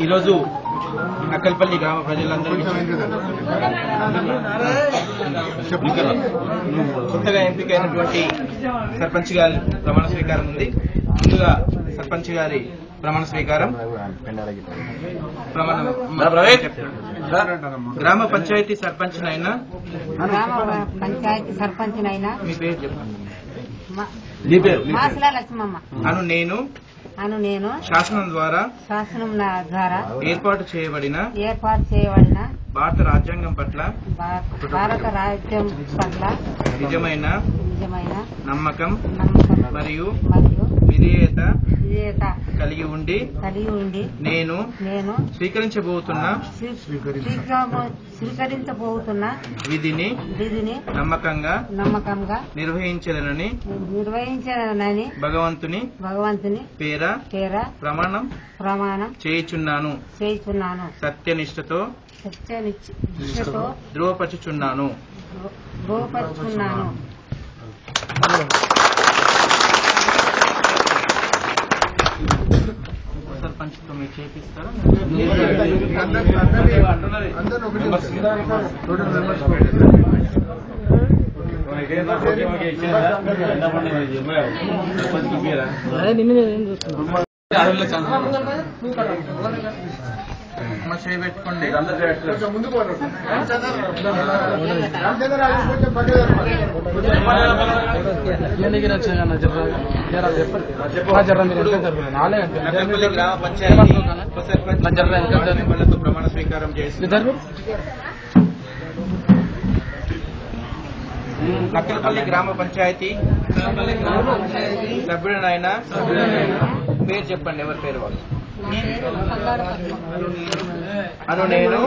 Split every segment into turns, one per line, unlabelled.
ఈరోజు నక్కల్పల్లి గ్రామ ప్రజలందరికీ కొత్తగా ఎంపికైనటువంటి సర్పంచ్ గారి ప్రమాణ స్వీకారం ఉంది. ముందుగా సర్పంచ్ గారి ప్రమాణ స్వీకారం. గ్రామ పంచాయతీ సర్పంచ్ నైనా మీ పేరు చెప్పండి. అను నేను శాసనం ద్వారా ఏర్పాటు చేయబడిన భారత రాజ్యాంగం పట్ల నిజమైన నమ్మకం మరియు విధేయత కలిగి ఉండి నేను స్వీకరించబోతున్న విధిని నమ్మకంగా నిర్వహించాలని భగవంతుని పేర ప్రమాణం చేయుచున్నాను. సత్యనిష్టతో ధృవపరచుచున్నాను. సర్పంచ్తో మీరు చేపిస్తారా? పెట్టుకోండి. గ్రామ పంచాయతీ ప్రమాణ స్వీకారం చేస్తారు. నక్కలపల్లి గ్రామ పంచాయతీ సభ్యుడనైనా పేరు చెప్పండి. ఎవరి పేరు వాళ్ళు? అను నేను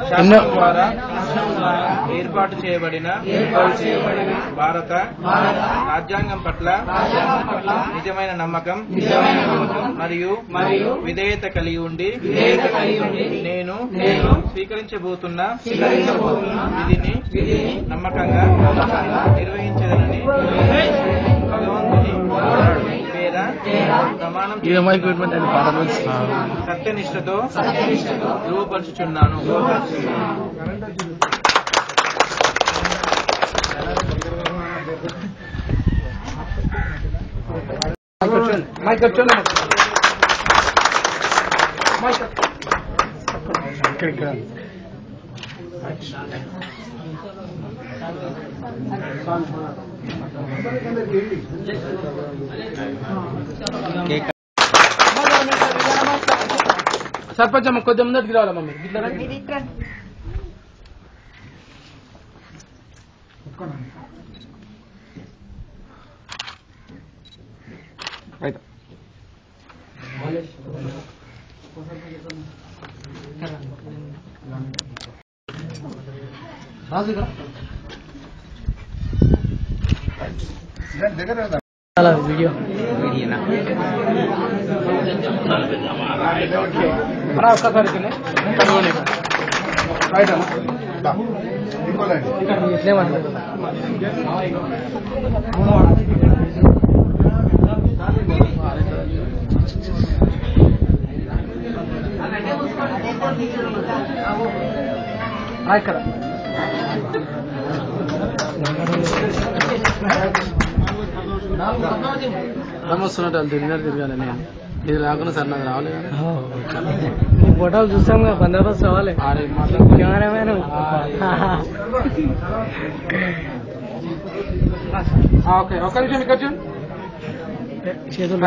శాసనం ద్వారా ఏర్పాటు చేయబడిన భారత రాజ్యాంగం పట్ల నిజమైన నమ్మకం మరియు విధేయత కలిగి ఉండి నేను స్వీకరించబోతున్న విధిని నమ్మకంగా నిర్వహించాలని భగవంతుని సత్యనిష్టతో ధృవపరచుచున్నాను. సర్పంచ్ అమ్మ కొద్దిగా ముందటికి రావాలమ్మా. మీరు వీడియో ఒక్కసారి ఇక్కడ వస్తున్నట్టు వాళ్ళు తిరగాలి. నేను ఇది రాకుండా సార్ నాకు రావాలి. ఫోటోలు చూస్తాం కదా, 15 రోజులు రావాలి. Cameraman okay. ఒక్క నిమిషం ఇక్కడ చూడండి. చేతులు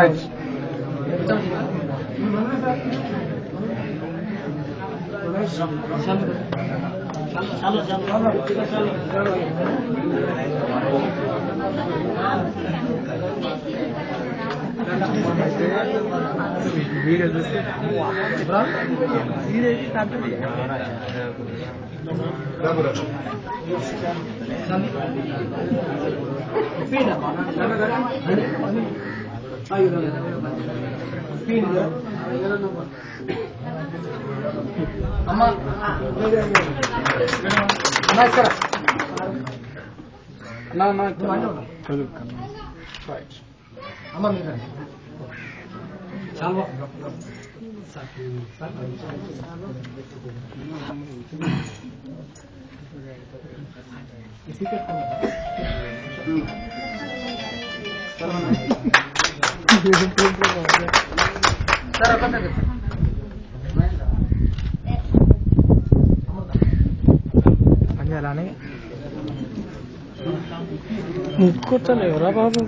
వీడియో చూస్తే అమ్మా నమస్కారం. కూర్చోలేవురా బాబు.